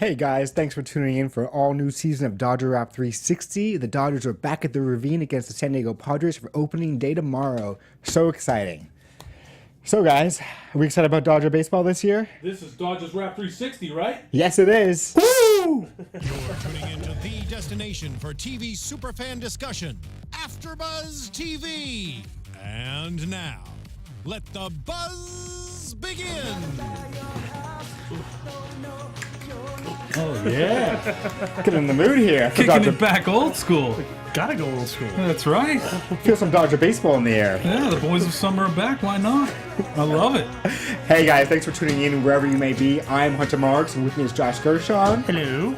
Hey guys, thanks for tuning in for an all-new season of Dodger Rap 360. The Dodgers are back at the Ravine against the San Diego Padres for opening day tomorrow. So exciting. So guys, are we excited about Dodger baseball this year? This is Dodgers Rap 360, right? Yes, it is. Woo! You're tuning into the destination for TV superfan discussion, AFTERBUZZ TV. And now, let the buzz begin. Oh, yeah. Get in the mood here. Kicking it back old school. Gotta go old school. That's right. Feel some Dodger baseball in the air. Yeah, the boys of summer are back. Why not? I love it. Hey guys, thanks for tuning in wherever you may be. I'm Hunter Marks, and with me is Josh Gershon. Hello.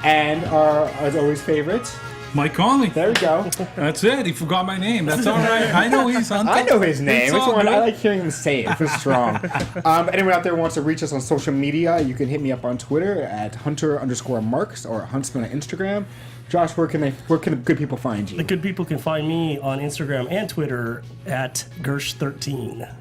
And our, as always, favorite. Mike Conley. There we go. That's it. He forgot my name. That's all right. I know he's Hunter. I know his name. It's It's all one, I good. like hearing him say it. It feels strong. Anyone out there who wants to reach us on social media, you can hit me up on Twitter at Hunter_Marks or Huntsman on Instagram. Josh, where can good people find you? The good people can find me on Instagram and Twitter at Gersh13.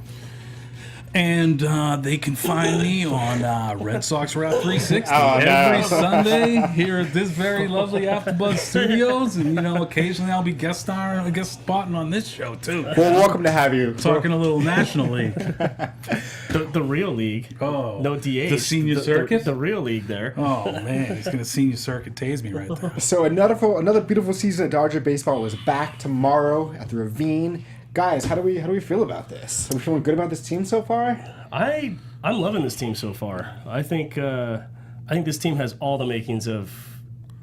And they can find me on Red Sox Rap 360 Oh, no. every Sunday here at this very lovely AFTERBUZZ Studios. And, you know, occasionally I'll be guest spotting on this show, too. Well, welcome to have you. Talking a little National League. The real league. Oh. No DAs. The senior circuit? The real league there. Oh, man. He's going to senior circuit tase me right there. So another beautiful season of Dodger baseball is back tomorrow at the Ravine. Guys, how do we feel about this? Are we feeling good about this team so far? I'm loving this team so far. I think this team has all the makings of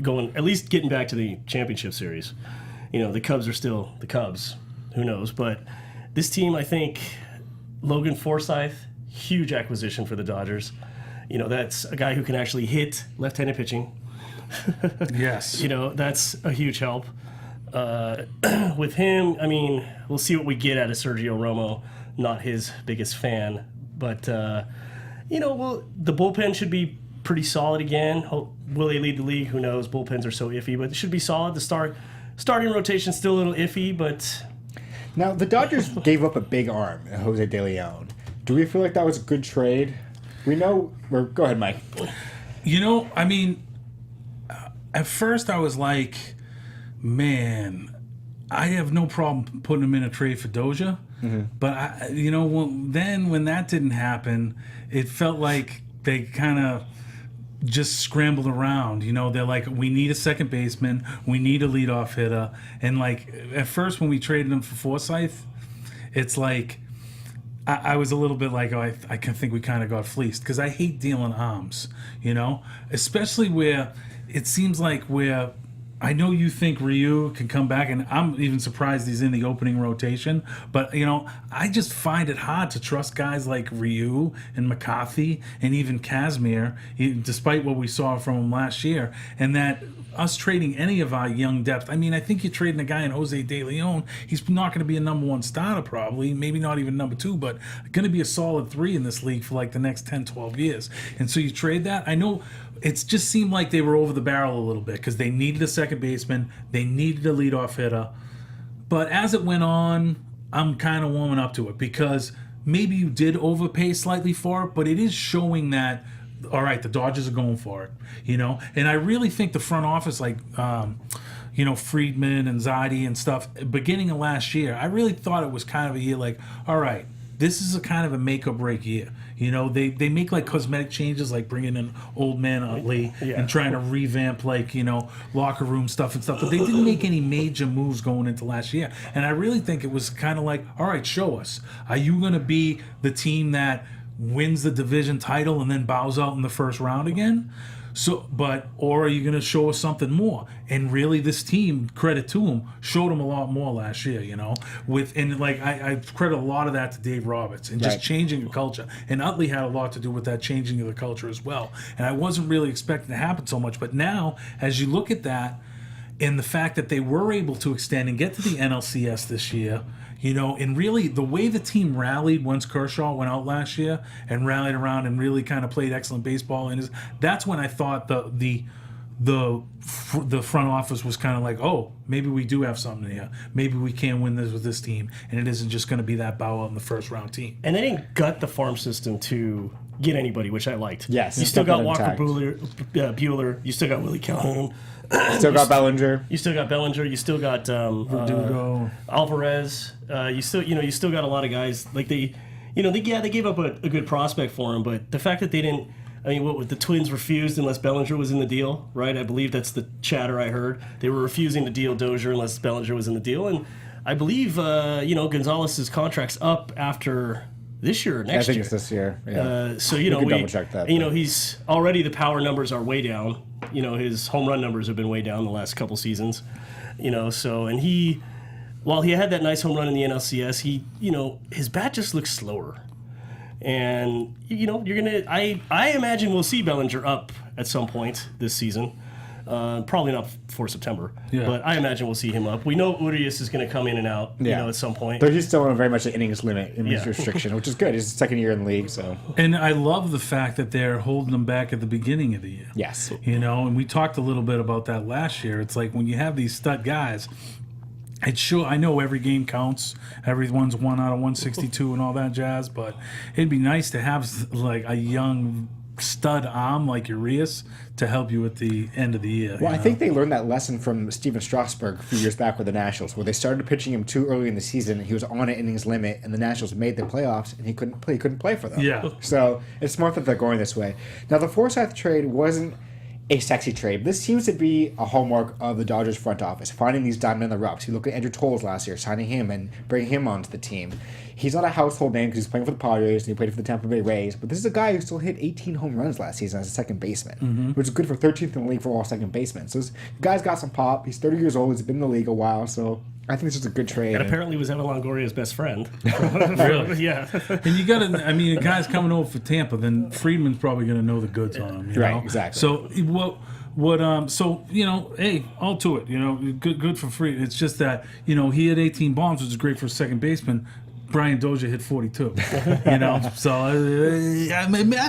going, at least getting back to the championship series. You know, the Cubs are still the Cubs. Who knows? But this team, I think, Logan Forsythe, huge acquisition for the Dodgers. You know, that's a guy who can actually hit left-handed pitching. Yes. You know, that's a huge help. With him, I mean, we'll see what we get out of Sergio Romo. Not his biggest fan, but you know, well, the bullpen should be pretty solid again. Will they lead the league? Who knows? Bullpens are so iffy, but it should be solid. The starting rotation still a little iffy, but Now, the Dodgers gave up a big arm, Jose De Leon. Do we feel like that was a good trade? We know. Go ahead, Mike. You know, I mean, at first I was like, man, I have no problem putting him in a trade for Doja. Mm-hmm. But, then when that didn't happen, it felt like they kind of just scrambled around. You know, they're like, we need a second baseman. We need a leadoff hitter. And, like, at first when we traded him for Forsythe, it's like, I was a little bit like, I think we kind of got fleeced. Because I hate dealing arms, you know? Especially where it seems like where I know you think Ryu can come back, and I'm even surprised he's in the opening rotation. But, you know, I just find it hard to trust guys like Ryu and McCarthy and even Kazmir, despite what we saw from him last year. And that us trading any of our young depth, I mean, I think you're trading a guy in Jose De Leon. He's not going to be a number one starter probably, maybe not even number two, but going to be a solid 3 in this league for like the next 10, 12 years. And so you trade that. I know it just seemed like they were over the barrel a little bit because they needed a second baseman. They needed a leadoff hitter. But as it went on, I'm kind of warming up to it because maybe you did overpay slightly for it, but it is showing that, all right, the Dodgers are going for it, you know? And I really think the front office, like, Friedman and Zadi and stuff, beginning of last year, I really thought it was kind of a year like, all right, this is a kind of a make or break year. You know, they make like cosmetic changes, like bringing in old man Utley and trying to revamp like, you know, locker room stuff and stuff. But they didn't make any major moves going into last year. And I really think it was kind of like, all right, show us. Are you going to be the team that wins the division title and then bows out in the first round again? Or are you going to show us something more? And really, this team, credit to them, showed them a lot more last year. You know, I credit a lot of that to Dave Roberts and just changing the culture. And Utley had a lot to do with that changing of the culture as well. And I wasn't really expecting to happen so much, but now as you look at that, and the fact that they were able to extend and get to the NLCS this year. You know, and really the way the team rallied once Kershaw went out last year and rallied around and really kind of played excellent baseball, and that's when I thought the front office was kind of like, oh, maybe we do have something here. Maybe we can win this with this team, and it isn't just going to be that bow out in the first round team. And they didn't gut the farm system to get anybody, which I liked. Yes, You still kept got it Walker intact. Bueller. You still got Willie Calhoun. Still got Bellinger. You still got Bellinger. You still got Verdugo. Alvarez. You still got a lot of guys like they gave up a good prospect for him, but the fact that they didn't. I mean, what the Twins refused unless Bellinger was in the deal, right? I believe that's the chatter I heard. They were refusing to deal Dozier unless Bellinger was in the deal, and I believe Gonzalez's contract's up after this year or next year. I think it's this year. Yeah. So we can double check that. He's already the power numbers are way down. His home run numbers have been way down the last couple seasons. While he had that nice home run in the NLCS, his bat just looks slower. And I imagine we'll see Bellinger up at some point this season. Probably not for September, but I imagine we'll see him up. We know Urias is going to come in and out, at some point. But he's still on very much an innings limit, innings restriction, which is good. He's the second year in the league, so. And I love the fact that they're holding him back at the beginning of the year. Yes. And we talked a little bit about that last year. It's like when you have these stud guys, I know every game counts. Everyone's 1 out of 162 and all that jazz, but it'd be nice to have like a young stud arm like Urias to help you at the end of the year. Well, I think they learned that lesson from Steven Strasburg a few years back with the Nationals, where they started pitching him too early in the season. He was on an innings limit, and the Nationals made the playoffs, and he couldn't play for them. Yeah. So it's smart that they're going this way. Now, the Forsythe trade wasn't a sexy trade. This seems to be a hallmark of the Dodgers front office, finding these diamond in the roughs. You look at Andrew Toles last year, signing him and bringing him onto the team. He's not a household name because he's playing for the Padres and he played for the Tampa Bay Rays, but this is a guy who still hit 18 home runs last season as a second baseman, which is good for 13th in the league for all second basemen. So this guy's got some pop. He's 30 years old. He's been in the league a while, so I think this is a good trade. And apparently was Evan Longoria's best friend. Really? Yeah. And you got to, a guy's coming over for Tampa, then Friedman's probably going to know the goods on him. You know? Exactly. So hey, all to it, good for free. It's just that, he had 18 bombs, which is great for a second baseman. Brian Dozier hit 42, so math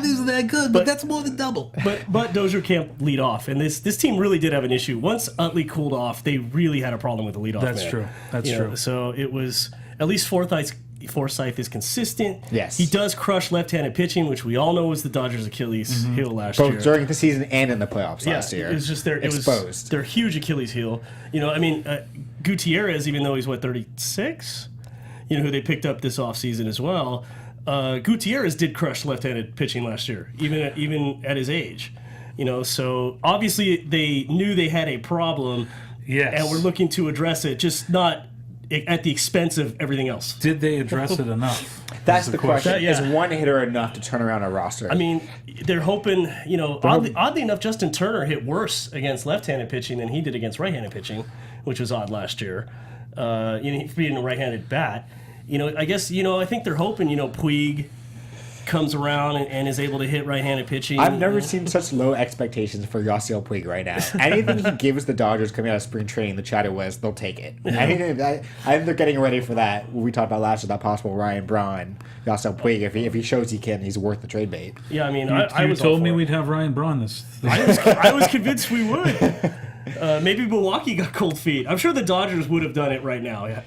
isn't that good, but that's more than double. But Dozier can't lead off, and this team really did have an issue. Once Utley cooled off, they really had a problem with the leadoff. That's true. That's true. So it was at least Forsythe is consistent. Yes. He does crush left-handed pitching, which we all know was the Dodgers' Achilles heel last year. Both during the season and in the playoffs last year. It was just exposed. It was their huge Achilles heel. Gutierrez, even though he's 36, who they picked up this offseason as well. Gutierrez did crush left-handed pitching last year, even at his age. So obviously they knew they had a problem. Yes. And we're looking to address it, just not at the expense of everything else. Did they address it enough? That's the question. Yeah. Is one hitter enough to turn around a roster? They're hoping, oddly enough, Justin Turner hit worse against left-handed pitching than he did against right-handed pitching, which was odd last year. Being a right-handed bat. I guess, I think they're hoping, Puig comes around and is able to hit right-handed pitching. I've never seen such low expectations for Yasiel Puig right now. Anything he gives the Dodgers coming out of spring training, the chatter was they'll take it. I think they're getting ready for that. We talked about last year, that possible Ryan Braun, Yasiel Puig. If he shows he can, he's worth the trade bait. Yeah, I was told me we'd have Ryan Braun this. I was convinced we would. Maybe Milwaukee got cold feet. I'm sure the Dodgers would have done it right now.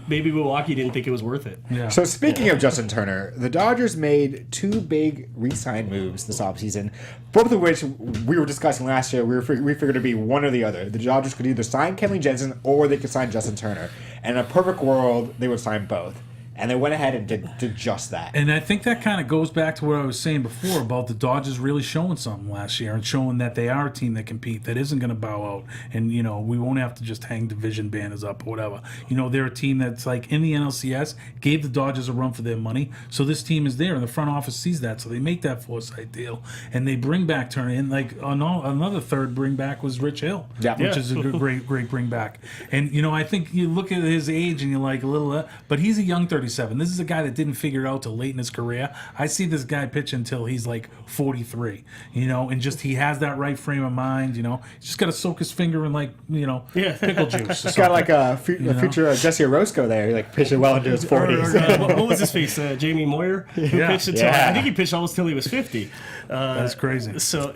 Maybe Milwaukee didn't think it was worth it. Yeah. So speaking of Justin Turner, the Dodgers made 2 big re-sign moves this offseason, both of which we were discussing last year. We figured it'd be one or the other. The Dodgers could either sign Kenley Jensen or they could sign Justin Turner. And in a perfect world, they would sign both. And they went ahead and did just that. And I think that kind of goes back to what I was saying before about the Dodgers really showing something last year and showing that they are a team that compete, that isn't going to bow out. And, we won't have to just hang division banners up or whatever. They're a team that's like in the NLCS, gave the Dodgers a run for their money. So this team is there and the front office sees that. So they make that Forsythe deal and they bring back Turner. And like another third bring back was Rich Hill, which is a great bring back. And, I think you look at his age and you're like a little, but he's a young 37. This is a guy that didn't figure it out till late in his career. I see this guy pitch until he's like 43, and just he has that right frame of mind, he's just got to soak his finger in pickle juice. It's got like a future Jesse Orosco there. He pitching well into his 40s. What was his face? Jamie Moyer, who pitched until I think he pitched almost till he was 50. That's crazy. So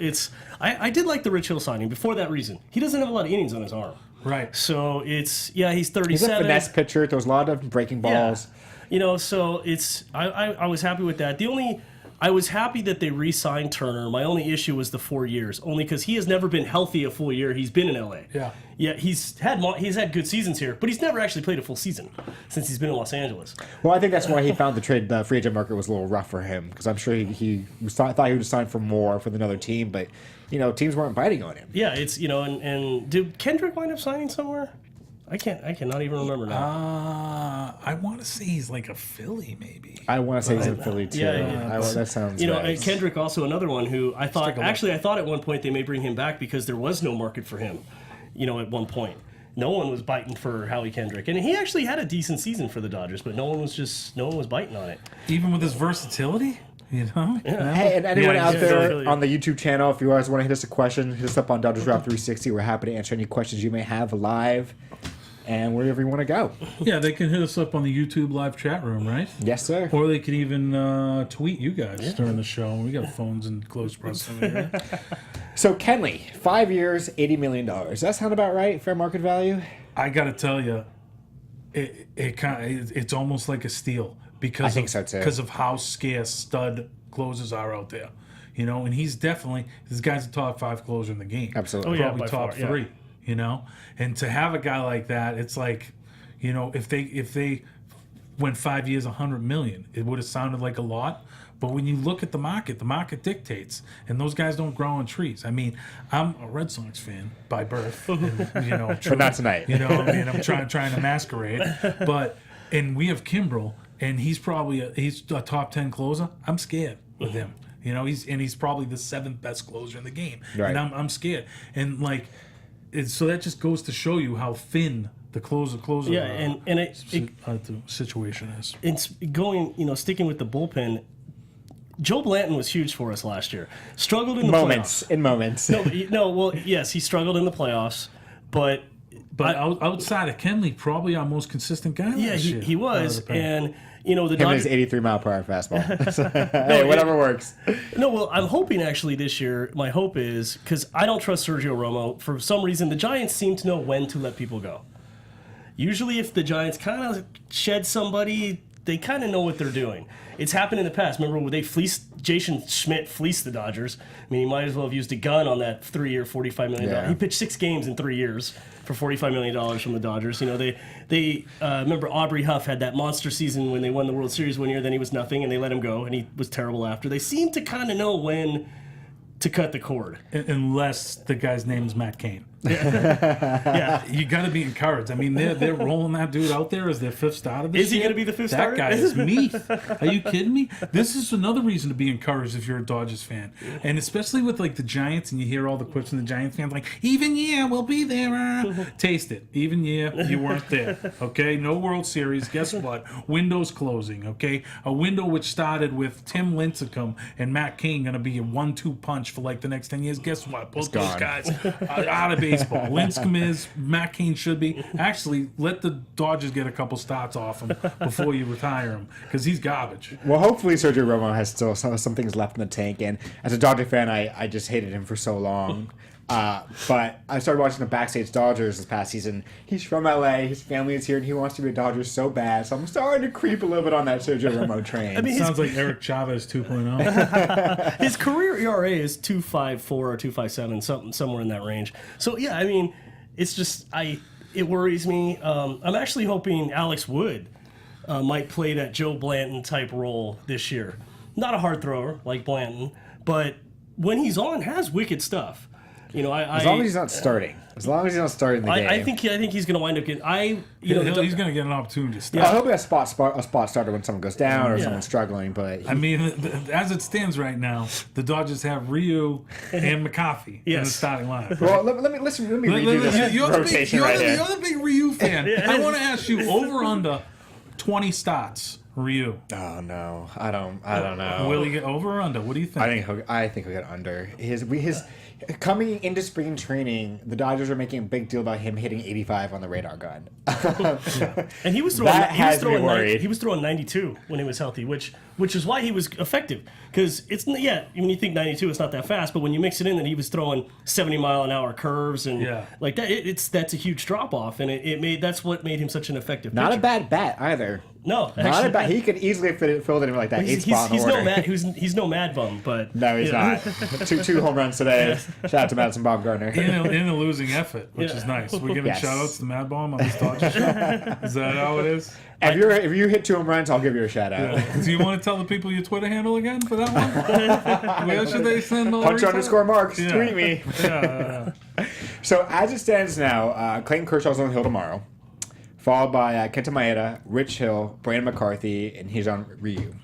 I did like the Rich Hill signing before that reason. He doesn't have a lot of innings on his arm. Right. So he's 37. He's a finesse pitcher. Throws a lot of breaking balls. So I was happy with that. The only I was happy that they re-signed Turner. My only issue was the 4 years, only because he has never been healthy a full year. He's been in LA. Yeah, he's had good seasons here, but he's never actually played a full season since he's been in Los Angeles. Well, I think that's why he found the free agent market was a little rough for him, because I'm sure he thought he would sign for more for another team, but teams weren't biting on him. Yeah, it's and did Kendrick wind up signing somewhere? I cannot even remember now. I want to say he's like a Philly, maybe. I want to say he's in Philly too. Yeah. That sounds right. And Kendrick also another one who I thought at one point they may bring him back because there was no market for him. At one point, no one was biting for Howie Kendrick, and he actually had a decent season for the Dodgers, but no one was biting on it. Even with his versatility. Yeah. Hey, and anyone out there on the YouTube channel, if you guys want to hit us a question, hit us up on Dodgers Drop 360. We're happy to answer any questions you may have live and wherever you want to go. Yeah, they can hit us up on the YouTube live chat room, right? Yes, sir. Or they can even tweet you guys during the show. We got phones in close proximity. So, Kenley, 5 years, $80 million. Does that sound about right? Fair market value? I got to tell you, it's almost like a steal. I think so too. Because of how scarce stud closers are out there, and he's definitely this guy's a top 5 closer in the game. Absolutely, probably top 3. And to have a guy like that, it's like, if they went 5 years, $100 million, it would have sounded like a lot. But when you look at the market dictates, and those guys don't grow on trees. I mean, I'm a Red Sox fan by birth, and, but not tonight. I'm trying to masquerade, and we have Kimbrel. And he's a top 10 closer. I'm scared with him. He's probably the 7th best closer in the game. Right. And I'm scared. And so that just goes to show you how thin the closer situation is. It's going, sticking with the bullpen. Joe Blanton was huge for us last year. Struggled in the playoffs. In moments. Well, yes, he struggled in the playoffs, but outside of Kenley, probably our most consistent guy. Yeah, last year. he was, and the Dodgers 83-mile-per-hour fastball. Hey, whatever works. No, well, I'm hoping actually this year. My hope is because I don't trust Sergio Romo for some reason. The Giants seem to know when to let people go. Usually, if the Giants kind of shed somebody, they kind of know what they're doing. It's happened in the past. Remember when Jason Schmidt fleeced the Dodgers? I mean, he might as well have used a gun on that 3-year, $45 million. Yeah. He pitched 6 games in 3 years for $45 million from the Dodgers. They remember Aubrey Huff had that monster season when they won the World Series one year. Then he was nothing, and they let him go, and he was terrible after. They seem to kind of know when to cut the cord. Unless the guy's name is Matt Cain. Yeah, you got to be encouraged. I mean, they're rolling that dude out there as their 5th starter this year. Is he going to be the 5th starter? That guy is meat. Are you kidding me? This is another reason to be encouraged if you're a Dodgers fan. And especially with, the Giants, and you hear all the quips from the Giants fans, even year, we'll be there. Taste it. Even year, you weren't there. Okay? No World Series. Guess what? Window's closing. Okay? A window which started with Tim Lincecum and Matt Cain going to be a 1-2 punch for, the next 10 years. Guess what? Both those guys are out of baseball. Lincecum is, Matt Cain should be. Actually, let the Dodgers get a couple starts off him before you retire him, because he's garbage. Well, hopefully Sergio Romo has still some things left in the tank. And as a Dodger fan, I just hated him for so long. But I started watching the Backstage Dodgers this past season. He's from LA, his family is here, and he wants to be a Dodger so bad. So I'm starting to creep a little bit on that Sergio Romo train. I mean, sounds like Eric Chavez 2.0. His career ERA is 2.54 or 2.57, somewhere in that range. So yeah, I mean, it's just it worries me. I'm actually hoping Alex Wood might play that Joe Blanton type role this year. Not a hard thrower like Blanton, but when he's on, has wicked stuff. As long as he's not starting. As long as he's not starting the game. I think he's going to wind up getting. He's going to get an opportunity to start. Yeah, I hope he has a spot starter when someone goes down or someone's struggling. But I mean, as it stands right now, the Dodgers have Ryu and McCarthy in the starting lineup. Right? Well, let me redo this rotation right here. You're the big Ryu fan. I want to ask you over under 20 starts. Ryu. Oh no, I don't know. Will he get over or under? What do you think? I think he'll get under. His coming into spring training, the Dodgers are making a big deal about him hitting 85 on the radar gun. And he was throwing 92 when he was healthy, which is why he was effective. Because when you think 92, it's not that fast, but when you mix it in, that he was throwing 70-mile-an-hour curves and like that, that's a huge drop off, and that's what made him such an effective pitcher. Not a bad bat either. No, Not about. He could easily fill it in like that eighth spot in he's order. no mad. He's no mad bum, but No, he's not. two home runs today. Shout out to Madison Bumgarner. In a losing effort, which is nice. We're giving shout outs to Mad Bomb on this Dodger show. Is that how it is? If you hit 2 home runs, I'll give you a shout out. Do you want to tell the people your Twitter handle again for that one? Where should they send all Punch_Marks. Yeah. Tweet me. Yeah. So as it stands now, Clayton Kershaw's on the hill tomorrow, followed by Kenta Maeda, Rich Hill, Brandon McCarthy, and Hijon Ryu.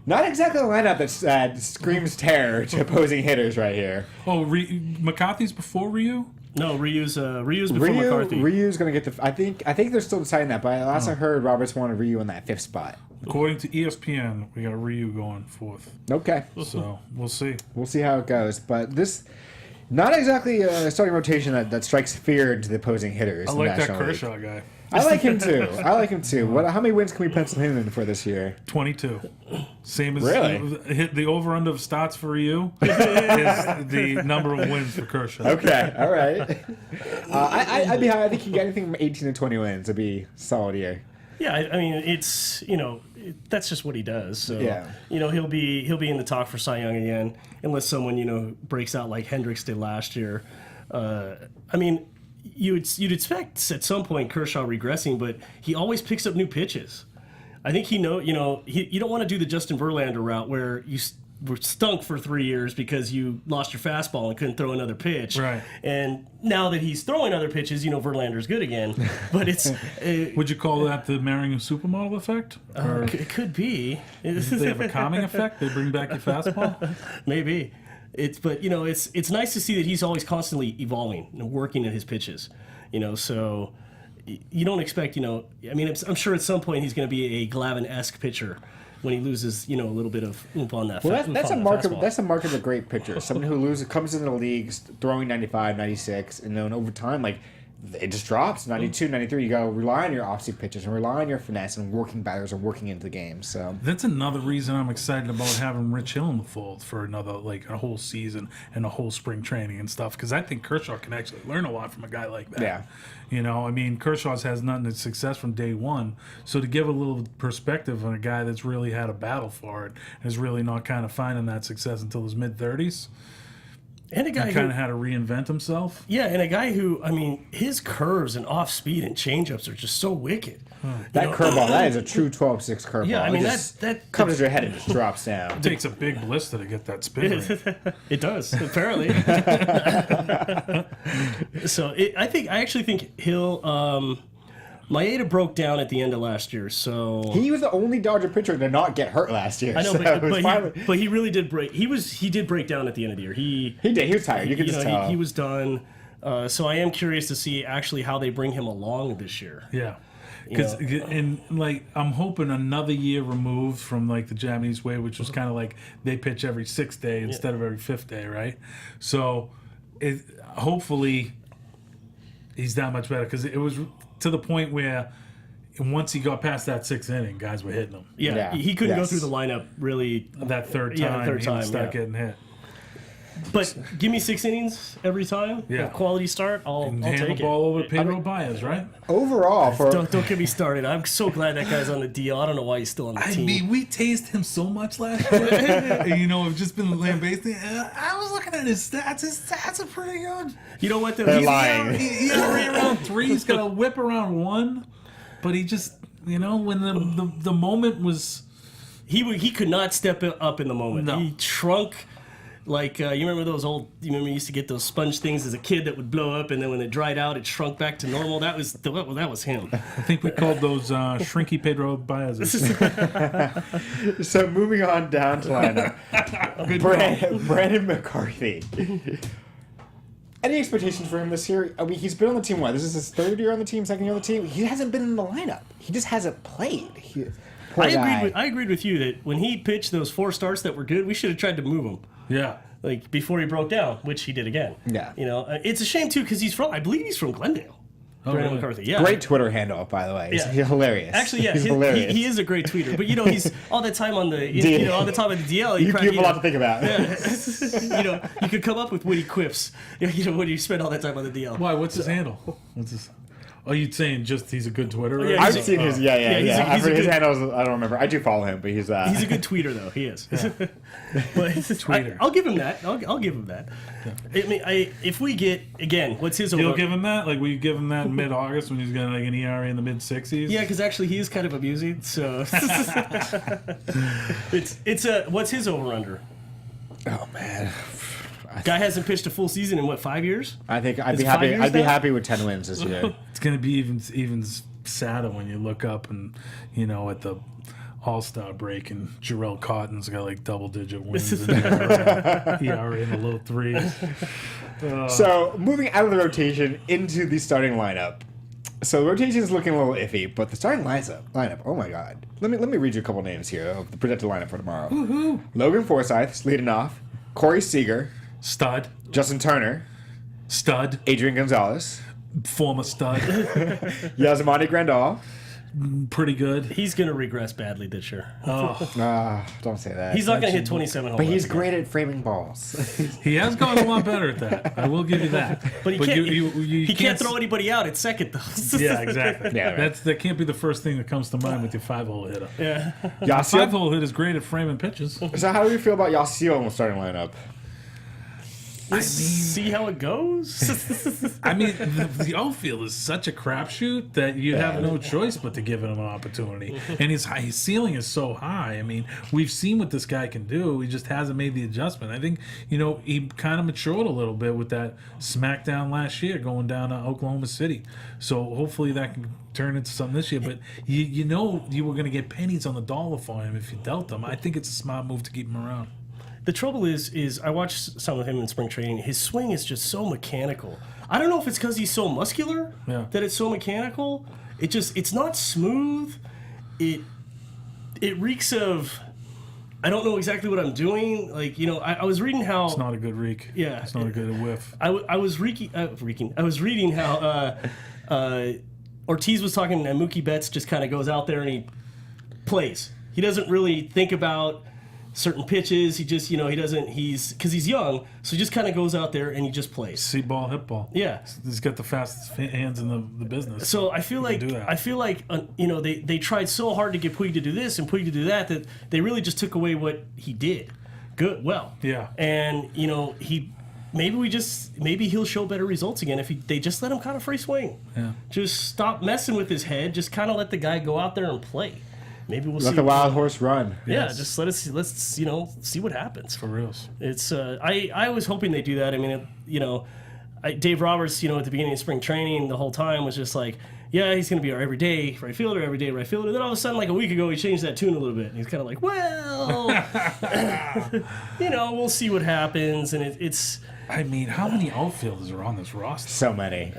Not exactly a lineup that screams terror to opposing hitters right here. Oh, McCarthy's before Ryu? no, Ryu's before McCarthy. Ryu's going to get the... I think they're still deciding that, but last I heard, Roberts wanted Ryu in that 5th spot. According to ESPN, we got Ryu going 4th. Okay. So we'll see. We'll see how it goes. But this... Not exactly a starting rotation that strikes fear into the opposing hitters. I in the like that National League. Kershaw guy. I like him too. How many wins can we pencil him in for this year? 22. Same as Really? Hit the over-under of starts for Ryu is the number of wins for Kershaw. Okay, all right. I'd be high. I think you can get anything from 18 to 20 wins. It'd be a solid year. Yeah, I mean, it's that's just what he does. So Yeah. he'll be in the talk for Cy Young again, unless someone breaks out like Hendricks did last year. I mean, you'd expect at some point Kershaw regressing, but he always picks up new pitches. I think you don't want to do the Justin Verlander route where you were stunk for 3 years because you lost your fastball and couldn't throw another pitch. Right. And now that he's throwing other pitches, Verlander's good again. But it's Would you call that the marrying a supermodel effect? Or it could be. they have a calming effect? They bring back your fastball? Maybe. It's nice to see that he's always constantly evolving and working at his pitches. So you don't expect, I'm sure at some point he's going to be a Glavine-esque pitcher when he loses, a little bit of oomph on that. Well, that's a mark of fastball. that's a mark of a great pitcher. Someone who comes into the league throwing 95, 96, and then over time, it just drops 92, 93. You got to rely on your off-speed pitches and rely on your finesse and working batters and working into the game. So That's another reason I'm excited about having Rich Hill in the fold for another, a whole season and a whole spring training and stuff, because I think Kershaw can actually learn a lot from a guy like that. Yeah. Kershaw's has nothing but success from day one, so to give a little perspective on a guy that's really had a battle for it and is really not kind of finding that success until his mid-30s. And a guy He kind of had to reinvent himself. Yeah, and a guy who, his curves and off speed and changeups are just so wicked. that curveball, that is a true 12-6 curveball. Yeah, It just that comes to your head and just drops down. It takes a big blister to get that spin rate. It does, apparently. So I actually think he'll. Maeda broke down at the end of last year, so He was the only Dodger pitcher to not get hurt last year. I know, so it was finally- but he really did break. He did break down at the end of the year. He did. He was tired. You could just tell. he was done. So I am curious to see actually how they bring him along this year. Yeah. Because I'm hoping another year removed from the Japanese way, which was kind of they pitch every 6th day instead of every 5th day, right? So hopefully he's that much better, because it was to the point where once he got past that 6th inning, guys were hitting him. Yeah, he couldn't go through the lineup really. That third time, Yeah, the third he would time, start yeah. getting hit. But give me 6 innings every time. Yeah. A quality start. I'll And hand take the ball it. over to Pedro Baez, right? Overall, Don't get me started. I'm so glad that guy's on the deal. I don't know why he's still on the team. We tased him so much last year. And, I've just been lambasting. I was looking at his stats. His stats are pretty good. You know what? Though? They're He's lying. He's already around 3. He's got a whip around 1. But he just, when the moment was... He could not step up in the moment. No. He shrunk. You remember those you used to get those sponge things as a kid that would blow up, and then when it dried out, it shrunk back to normal. That was him. I think we called those shrinky Pedro Baez's. So moving on down to lineup, Brandon McCarthy. Any expectations for him this year? He's been on the team. What? This is his 3rd year on the team, 2nd year on the team. He hasn't been in the lineup. He just hasn't played. I agreed with you that when he pitched those 4 starts that were good, we should have tried to move him. Yeah. Before he broke down, which he did again. Yeah. It's a shame too because I believe he's from Glendale. Brandon really? McCarthy. Yeah. Great Twitter handle, by the way. He's Yeah. hilarious. Actually, yeah, he's hilarious. he is a great tweeter. But he's all the time on the all the time on the DL. You have a lot to think about. You could come up with witty quips. When you spend all that time on the DL. Why? What's his handle? What's his... Oh, you'd saying just he's a good Twitterer? Yeah, I've seen his, yeah. he's I've heard a his good- handles. I don't remember. I do follow him, but he's He's a good tweeter, though. He is. But Tweeter. I'll give him that. I'll give him that. I mean, if we get again, what's his? You'll give him that? Like, will you give him that in mid-August when he's got like an ERA in the mid-60s? Yeah, because actually he is kind of amusing. So it's a what's his over/under? Oh man, Guy hasn't pitched a full season in what, 5 years? I think I'd Is be it 5 happy. years I'd be now? happy with 10 wins this year. It's going to be even sadder when you look up and, you know, at the All-Star break and Jarrell Cotton's got like double-digit wins and ERA in the low threes. So moving out of the rotation into the starting lineup. So the rotation is looking a little iffy, but the starting lineup. Oh my God! Let me read you a couple names here of the projected lineup for tomorrow. Woohoo! Logan Forsythe's leading off. Corey Seager, Stud. Justin Turner, Stud. Adrian Gonzalez, Former stud. Yasmani Grandal. Pretty good. He's going to regress badly this year. Don't say that. He's not going to hit 27 home But he's runs great at framing balls. He has gotten a lot better at that. I will give you that. But he can't. you he can't throw anybody out at second though. Yeah, exactly. Yeah, right. That can't be the first thing that comes to mind with your 5-hole hitter. Yeah. Yasiel. 5-hole hit is great at framing pitches. So how do you feel about Yasiel in the starting lineup? See how it goes. I mean, the outfield is such a crapshoot that you have no choice but to give him an opportunity. And his ceiling is so high. I mean, we've seen what this guy can do. He just hasn't made the adjustment. I think, you know, he kind of matured a little bit with that smackdown last year going down to Oklahoma City. So hopefully that can turn into something this year. But you know you were going to get pennies on the dollar for him if you dealt him. I think it's a smart move to keep him around. The trouble is I watched some of him in spring training. His swing is just so mechanical. I don't know if it's because he's so muscular that it's so mechanical. It's not smooth. It reeks of, I don't know exactly what I'm doing. Like, you know, I was reading how It's not a good reek. Yeah. It's not a good whiff. I was reading how Ortiz was talking, and Mookie Betts just kind of goes out there and he plays. He doesn't really think about certain pitches. He just, you know, because he's young, so he just kind of goes out there and he just plays. See ball, hit ball. Yeah. He's got the fastest hands in the business. So I feel like you know, they tried so hard to get Puig to do this and Puig to do that they really just took away what he did. Yeah. And you know, maybe he'll show better results again if they just let him kind of free swing. Yeah. Just stop messing with his head. Just kind of let the guy go out there and play. Maybe we'll see. Let the wild horse run. Yeah, Yes. just let's you know, see what happens. For reals. It's I was hoping they do that. I mean, you know, Dave Roberts, you know, at the beginning of spring training, the whole time was just like, yeah, he's going to be our everyday right fielder, everyday right fielder. Then all of a sudden, like a week ago, he changed that tune a little bit. And he's kind of like, well, you know, we'll see what happens. And it's. I mean, how many outfielders are on this roster? So many.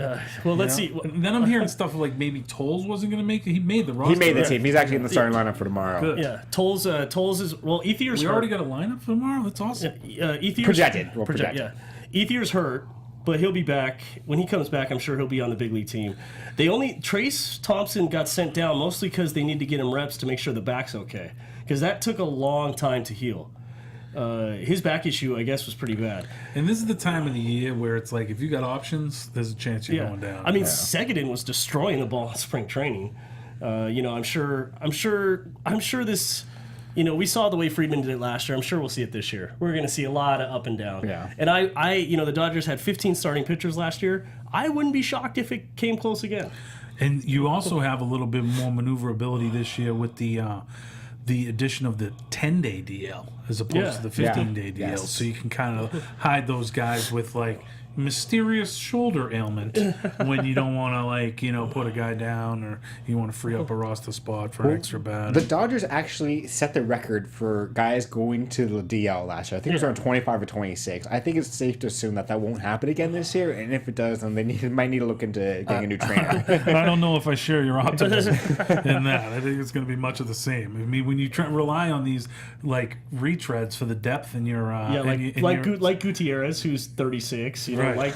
Well, let's see. And then I'm hearing stuff like maybe Tolles wasn't going to make it. He made the roster. He made the right? team. He's actually in the starting lineup for tomorrow. Good. Yeah, Tolles is Ethier's We hurt. already got a lineup for tomorrow? That's awesome. Ethier's Projected. Well, projected. Yeah, Ethier's hurt, but he'll be back. When he comes back, I'm sure he'll be on the big league team. Trace Thompson got sent down mostly because they need to get him reps to make sure the back's okay, because that took a long time to heal. His back issue, I guess, was pretty bad. And this is the time of the year where it's like, if you got options, there's a chance you're going down. I mean, Segedin was destroying the ball in spring training. You know, I'm sure this. You know, we saw the way Friedman did it last year. I'm sure we'll see it this year. We're going to see a lot of up and down. Yeah. And I, you know, the Dodgers had 15 starting pitchers last year. I wouldn't be shocked if it came close again. And you also have a little bit more maneuverability this year with the addition of the 10-day DL as opposed to the 15-day DL. Yes. So you can kind of hide those guys with, like, mysterious shoulder ailment when you don't want to, like, you know, put a guy down or you want to free up a roster spot for an extra bat. The Dodgers actually set the record for guys going to the DL last year. I think it was around 25 or 26. I think it's safe to assume that won't happen again this year. And if it does, then they might need to look into getting a new trainer. I don't know if I share your optimism in that. I think it's going to be much of the same. I mean, when you rely on these, like, retreads for the depth in your like Gutierrez, who's 36. You know, Right. like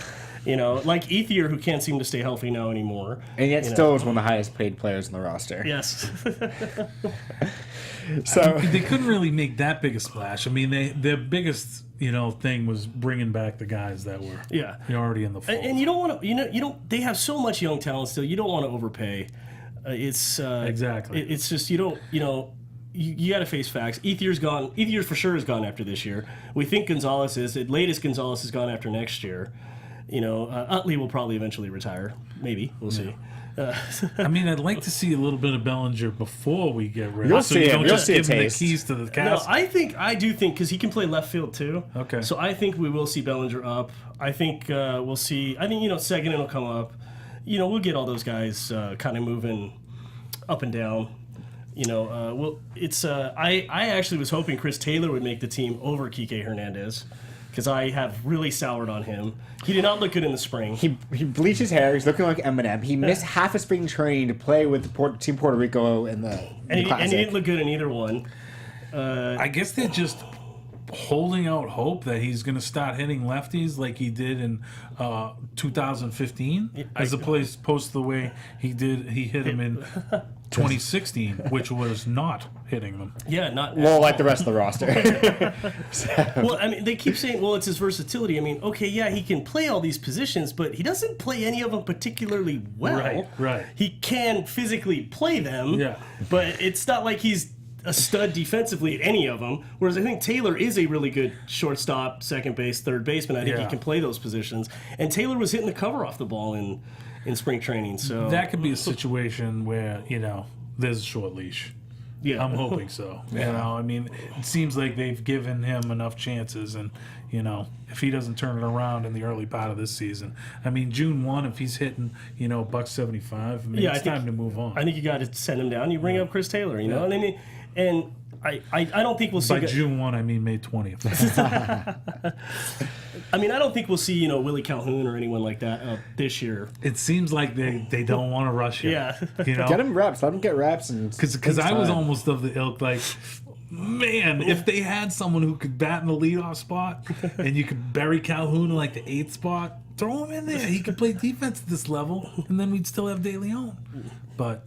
Ethier, who can't seem to stay healthy now anymore. And yet still is one of the highest paid players in the roster. Yes. So They couldn't really make that big a splash. I mean, their biggest thing was bringing back the guys that were already in the fold. And you don't want to, you don't. They have so much young talent still. You don't want to overpay. It's exactly. It's just you don't. You got to face facts. Ethier's gone. Ethier for sure is gone after this year. We think Gonzalez is. At latest, Gonzalez is gone after next year. Utley will probably eventually retire. Maybe we'll see. I mean, I'd like to see a little bit of Bellinger before we get rid of him. You'll So see you him. don't You'll just see a give him the taste. keys to the No, castle. I do think because he can play left field too. Okay. So I think we will see Bellinger up. I think we'll see. I think Seguin will come up. We'll get all those guys kind of moving up and down. I actually was hoping Chris Taylor would make the team over Kike Hernandez because I have really soured on him. He did not look good in the spring. he bleached his hair. He's looking like Eminem. He missed half a spring training to play with Team Puerto Rico in the and he Classic. didn't look good in either one. I guess they're just holding out hope that he's going to start hitting lefties like he did in 2015, as opposed to the way he hit him in 2016, which was not hitting them. Yeah, not Well, like the rest of the roster. Well, I mean, they keep saying, well, it's his versatility. I mean, okay, yeah, he can play all these positions, but he doesn't play any of them particularly well. Right. He can physically play them, but it's not like he's a stud defensively at any of them. Whereas I think Taylor is a really good shortstop, second base, third baseman. I think he can play those positions. And Taylor was hitting the cover off the ball in spring training. So That could be a situation where, there's a short leash. yeah, I'm hoping so. I mean, it seems like they've given him enough chances, and if he doesn't turn it around in the early part of this season, I mean, June 1, if he's hitting $175, I mean, it's time to move on. I think you got to send him down. You bring up Chris Taylor. You know what I mean? And I don't think we'll see. By June 1, I mean May 20th. I mean, I don't think we'll see Willie Calhoun or anyone like that this year. It seems like they don't want to rush him. Yeah. Get him reps. Let him get reps. Because I was almost of the ilk, like, man, if they had someone who could bat in the leadoff spot and you could bury Calhoun in like the 8th spot, throw him in there. He could play defense at this level, and then we'd still have De Leon. But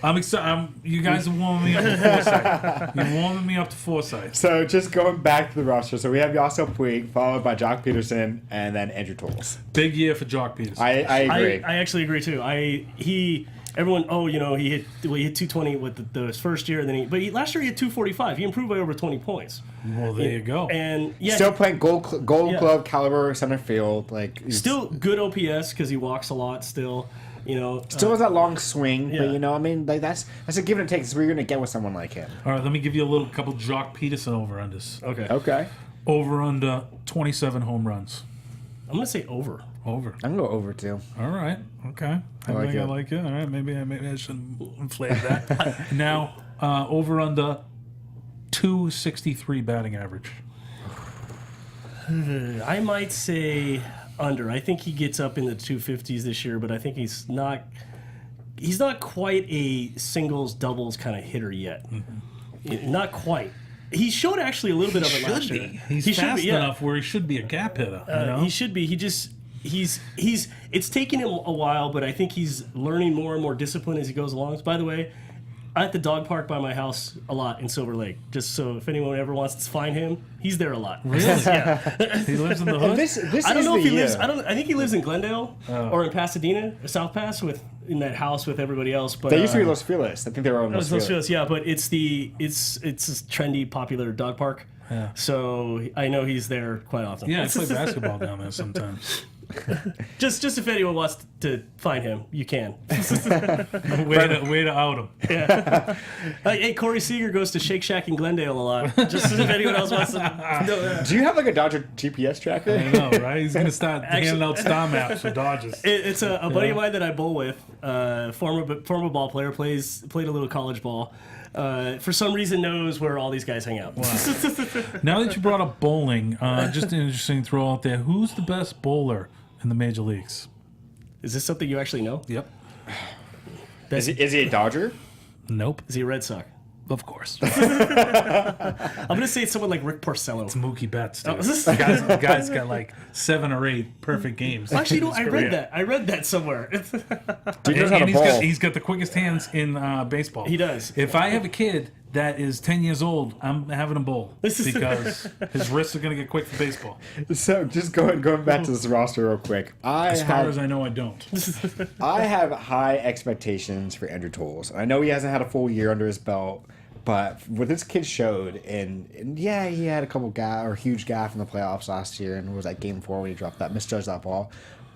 I'm excited. You guys are warming me up to foresight. You're warming me up to foresight. So just going back to the roster. So we have Yasiel Puig, followed by Jock Peterson, and then Andrew Tolles. Big year for Jock Peterson. I agree. I actually agree too. Everyone, he hit 220 with the first year, and then last year he hit 245. He improved by over 20 points. Well, there you go. And Still playing gold glove caliber center field. Still good OPS because he walks a lot. Still has that long swing. But I mean, that's a give and take. That's what you're gonna get with someone like him. All right, let me give you a couple Jock Peterson over-unders. Okay. Over under 27 home runs. I'm gonna say over. Over. I'm gonna go over too. All right. Okay. I like it. like it. All right. Maybe I shouldn't inflate that. Now, over under 263 batting average. I might say under. I think he gets up in the 250s this year, but I think he's not quite a singles doubles kind of hitter yet. Not quite. He showed actually a little bit of it last year. He's fast enough where he should be a gap hitter. He should be. It's taken him a while, but I think he's learning more and more discipline as he goes along. By the way, I'm at the dog park by my house a lot in Silver Lake. Just so if anyone ever wants to find him, he's there a lot. Really? Yeah. He lives in the hood? This I don't is know the if he year. lives. I think he lives in Glendale or in Pasadena, or South Pass, in that house with everybody else. But They used to be Los Feliz. I think they were on Los Los Feliz. Feliz, yeah, but it's this trendy, popular dog park. Yeah. So I know he's there quite often. Yeah, I play basketball down there sometimes. Just if anyone wants to find him, you can. way to out him. Hey, Corey Seager goes to Shake Shack in Glendale a lot. Just if anyone else wants to know that. Do you have like a Dodger GPS tracker? I know, right? He's going to start handing out star maps for Dodgers. It's a buddy of mine that I bowl with. Former ball player, played a little college ball. For some reason knows where all these guys hang out. Wow. Now that you brought up bowling, just an interesting throw out there. Who's the best bowler in the major leagues? Is this something you actually know? Yep. Is he a Dodger? Nope. Is he a Red Sox? Of course. I'm gonna say it's someone like Rick Porcello. It's Mookie Betts, dude. The guy's got like 7 or 8 perfect games. Actually, no, I read that somewhere. Dude knows how to bowl. He's got the quickest hands in baseball. He does. If I have a kid that is 10 years old, I'm having him bowl because his wrists are going to get quick for baseball. So just going back to this roster real quick. As far as I know, I don't. I have high expectations for Andrew Toles. I know he hasn't had a full year under his belt, but what this kid showed, and yeah, he had a couple huge gaff in the playoffs last year, and it was like Game 4 when he misjudged that ball.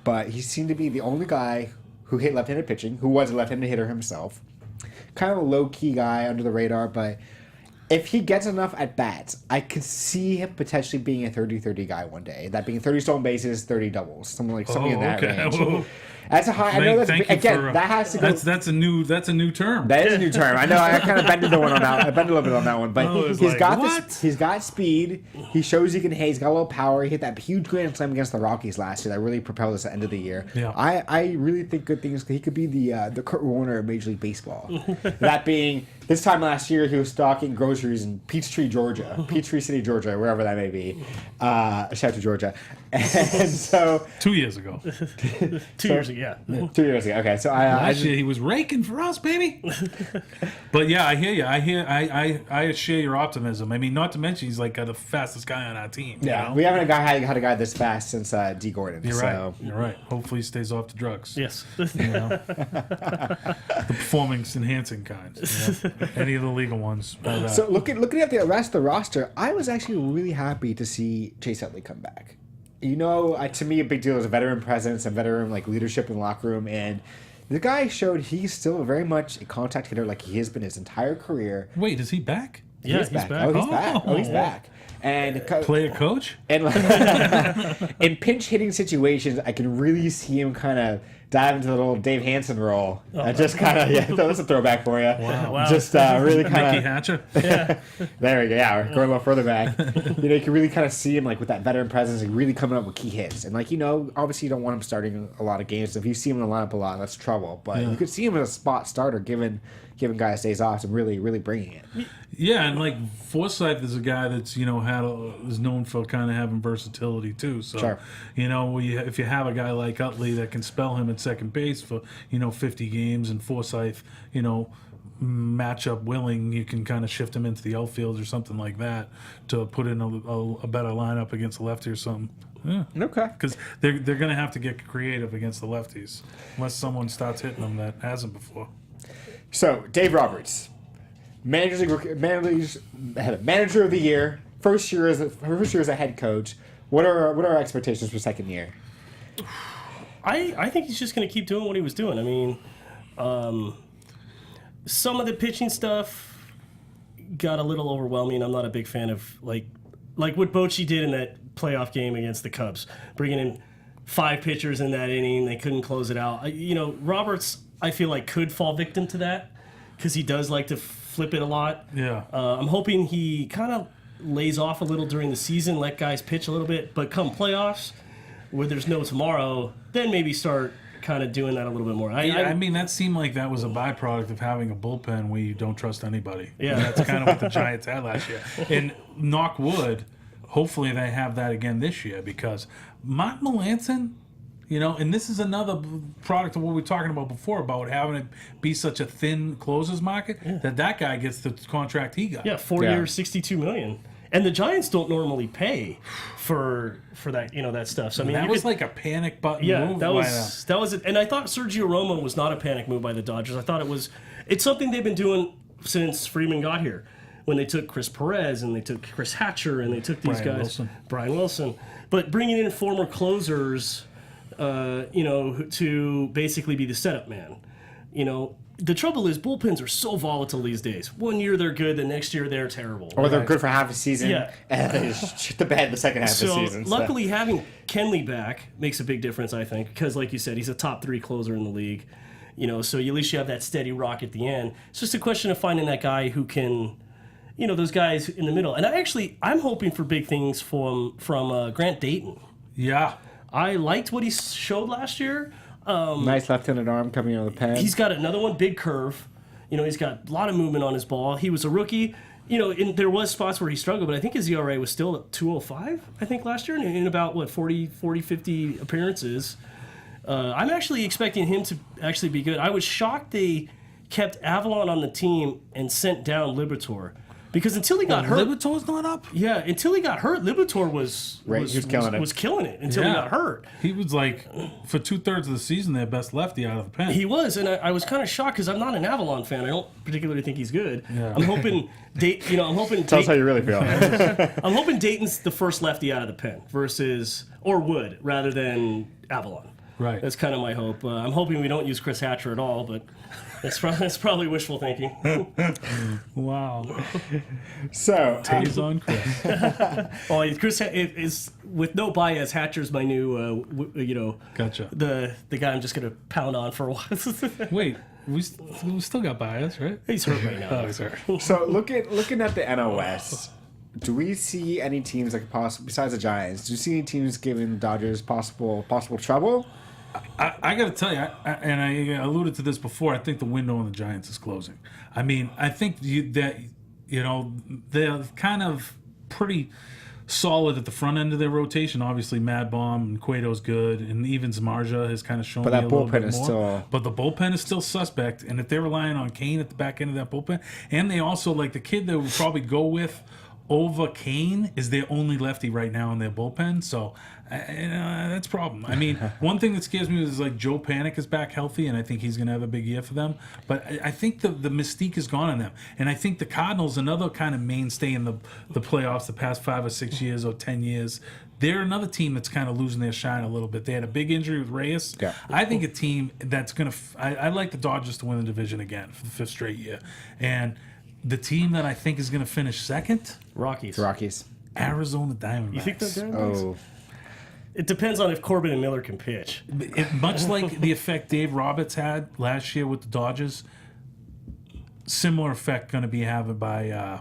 But he seemed to be the only guy who hit left-handed pitching, who was a left-handed hitter himself. Kind of a low-key guy under the radar, but if he gets enough at-bats, I could see him potentially being a 30-30 guy one day. That being 30 stolen bases, 30 doubles, something in that range. Whoa. That's a high. I know that's again. That has to go. That's a new term. That is a new term. I know. I kind of bended the one on that. I bended a little bit on that one, but he's got speed. He shows he can hit. He's got a little power. He hit that huge grand slam against the Rockies last year that really propelled us at the end of the year. Yeah. I really think good things. He could be the Kurt Warner of Major League Baseball. That being this time last year, he was stocking groceries in Peachtree City, Georgia, wherever that may be. Shout out to Georgia. And so 2 years ago. 2 years ago. Yeah. 2 years ago. Okay, so last year he was raking for us, baby. But yeah, I hear you. I share your optimism. I mean, not to mention he's like the fastest guy on our team. Yeah, you know? we haven't had a guy this fast since D. Gordon. You're right. You're right. Hopefully he stays off the drugs. Yes. You know? The performance enhancing kind. You know? Any of the legal ones. But, so looking at the rest of the roster, I was actually really happy to see Chase Utley come back. You know, to me, a big deal is a veteran presence and veteran leadership in the locker room. And the guy showed he's still very much a contact hitter like he has been his entire career. Wait, is he back? He's back. Oh, he's back. And player coach? And in pinch hitting situations, I can really see him kind of dive into the little Dave Hansen role. Just kind of, that's a throwback for you. Wow. Just really kind of. Mickey Hatcher? Yeah. There we go. Yeah, we're going a little further back. You can really kind of see him with that veteran presence and really coming up with key hits. And obviously you don't want him starting a lot of games. If you see him in the lineup a lot, that's trouble. But you could see him as a spot starter, giving guys days off and really, really bringing it. Yeah, and Forsythe is a guy that's is known for kind of having versatility too. So sure. If you have a guy like Utley that can spell him at second base for 50 games, and Forsythe matchup willing, you can kind of shift him into the outfield or something like that to put in a better lineup against a lefty or something. Yeah. Okay. Because they're going to have to get creative against the lefties unless someone starts hitting them that hasn't before. So, Dave Roberts, manager of the year, first year as a head coach. What are our expectations for second year? I think he's just going to keep doing what he was doing. I mean, some of the pitching stuff got a little overwhelming. I'm not a big fan of like what Bochy did in that playoff game against the Cubs, bringing in 5 pitchers in that inning. They couldn't close it out. Roberts, I feel like, could fall victim to that because he does like to flip it a lot. Yeah. I'm hoping he kind of lays off a little during the season, let guys pitch a little bit, but come playoffs where there's no tomorrow, then maybe start kind of doing that a little bit more. I mean, that seemed like that was a byproduct of having a bullpen where you don't trust anybody. Yeah. And that's kind of what the Giants had last year. And knock wood, hopefully they have that again this year because Mark Melanson, and this is another product of what we were talking about before about having it be such a thin closers market that guy gets the contract he got. Yeah, 4 years, $62 million. And the Giants don't normally pay for that, that stuff. So I mean, that was like a panic button move. that was it. And I thought Sergio Romo was not a panic move by the Dodgers. I thought it's something they've been doing since Freeman got here. When they took Chris Perez and they took Chris Hatcher and they took these Brian Wilson. But bringing in former closers, to basically be the setup man. The trouble is bullpens are so volatile these days. 1 year they're good, the next year they're terrible. Or they're good for half a season, and they just shit the bed the second half of the season. Luckily, having Conley back makes a big difference, I think, because like you said, he's a top 3 closer in the league. So at least you have that steady rock at the end. It's just a question of finding that guy who can, those guys in the middle. And I'm hoping for big things from Grant Dayton. Yeah. I liked what he showed last year. Nice left-handed arm coming out of the pen. He's got another one, big curve. He's got a lot of movement on his ball. He was a rookie. There was spots where he struggled, but I think his ERA was still at 2.05, I think, last year, in about, 40, 50 appearances. I'm actually expecting him to actually be good. I was shocked they kept Avalon on the team and sent down Libertor. Because until he got hurt, Libertor's not up. yeah, until he got hurt, Libertor was killing it until he got hurt. He was like, for 2/3 of the season, their best lefty out of the pen. He was, and I was kind of shocked because I'm not an Avalon fan. I don't particularly think he's good. Yeah. I'm hoping, Tell us how you really feel. I'm hoping Dayton's the first lefty out of the pen or Wood rather than Avalon. Right. That's kind of my hope. I'm hoping we don't use Chris Hatcher at all, but that's probably wishful thinking. Wow. So, He's on Chris. Oh, Chris is with no bias. Hatcher's my new, Gotcha. the guy I'm just gonna pound on for a while. Wait, we still got bias, right? He's hurt right now. Oh, he's hurt. so looking at the NOS, do we see any teams besides the Giants? Do you see any teams giving the Dodgers possible trouble? I got to tell you, and I alluded to this before, I think the window on the Giants is closing. I mean, I think they're kind of pretty solid at the front end of their rotation. Obviously, Mad Bomb and Cueto's good, and even Zamarja has kind of shown me a little bit more. But the bullpen is still suspect, and if they're relying on Kane at the back end of that bullpen, and they also, like, the kid they would probably go with over Kane is their only lefty right now in their bullpen, so that's a problem. I mean, one thing that scares me is like Joe Panic is back healthy, and I think he's going to have a big year for them. But I think the mystique is gone in them, and I think the Cardinals, another kind of mainstay in the playoffs the past 5 or 6 years or 10 years. They're another team that's kind of losing their shine a little bit. They had a big injury with Reyes. Yeah. I think a team that's going to I like the Dodgers to win the division again for the 5th straight year, and the team that I think is going to finish second, Rockies. Arizona Diamondbacks. You think they're Diamondbacks? Oh, It depends on if Corbin and Miller can pitch. Much like the effect Dave Roberts had last year with the Dodgers, similar effect going to be having by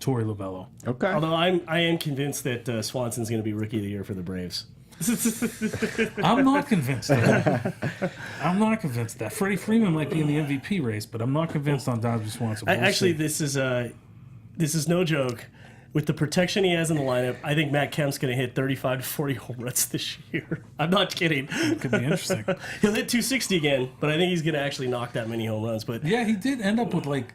Torey Lovello. okay. Although I am convinced that Swanson's going to be Rookie of the Year for the Braves. I'm not convinced of that. I'm not convinced of that. Freddie Freeman might be in the MVP race, but I'm not convinced on Dodger Swanson. Actually, this is no joke. With the protection he has in the lineup, I think Matt Kemp's going to hit 35 to 40 home runs this year. I'm not kidding. It could be interesting. He'll hit 260 again, but I think he's going to actually knock that many home runs. But Yeah, he did end up with like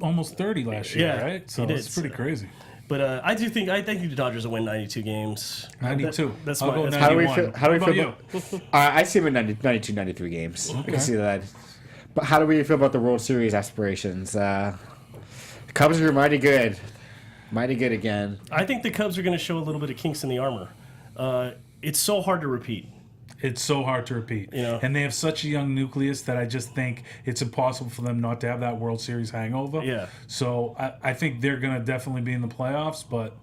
almost 30 last year, Yeah, right? So he did. it's pretty crazy. But I think the Dodgers will win 92 games. 92. That's I'll my. go That's 91. How do we What feel? about I see him in 92, 93 games. I can see that. But how do we feel about the World Series aspirations? The Cubs are mighty good. Mighty good again. I think the Cubs are going to show a little bit of kinks in the armor. It's so hard to repeat. It's so hard to repeat. You know? And they have such a young nucleus that I just think it's impossible for them not to have that World Series hangover. Yeah. So I think they're going to definitely be in the playoffs, but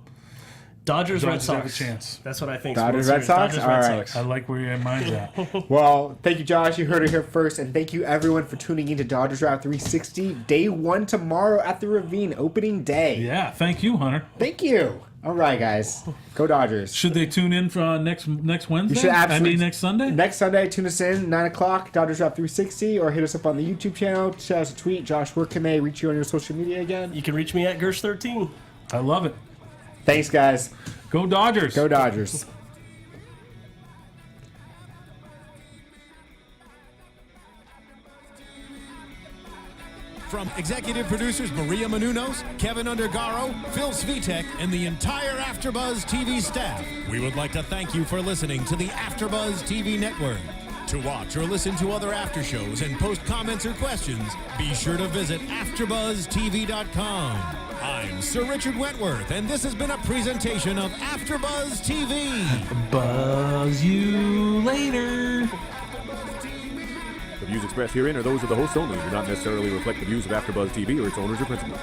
Dodgers Red Dodgers have Sox. a chance. That's what I think. Dodgers, Red Sox? Dodgers, Red All right. Sox. I like where your mind's at. Well, thank you, Josh. You heard it here first. And thank you, everyone, for tuning in to Dodgers Draft 360. Day 1 tomorrow at the Ravine, opening day. Yeah, thank you, Hunter. Thank you. All right, guys. Go Dodgers. Should they tune in for next Wednesday? You should absolutely. next Sunday? Next Sunday, tune us in, 9 o'clock, Dodgers Draft 360, or hit us up on the YouTube channel. Send us a tweet. Josh, where can they reach you on your social media again? You can reach me at Gersh13. I love it. Thanks, guys. Go Dodgers. Go Dodgers. From executive producers Maria Menounos, Kevin Undergaro, Phil Svitek, and the entire AfterBuzz TV staff, we would like to thank you for listening to the AfterBuzz TV network. To watch or listen to other after shows and post comments or questions, be sure to visit AfterBuzzTV.com. I'm Sir Richard Wentworth, and this has been a presentation of AfterBuzz TV. Buzz you later. The views expressed herein are those of the hosts only and do not necessarily reflect the views of AfterBuzz TV or its owners or principals.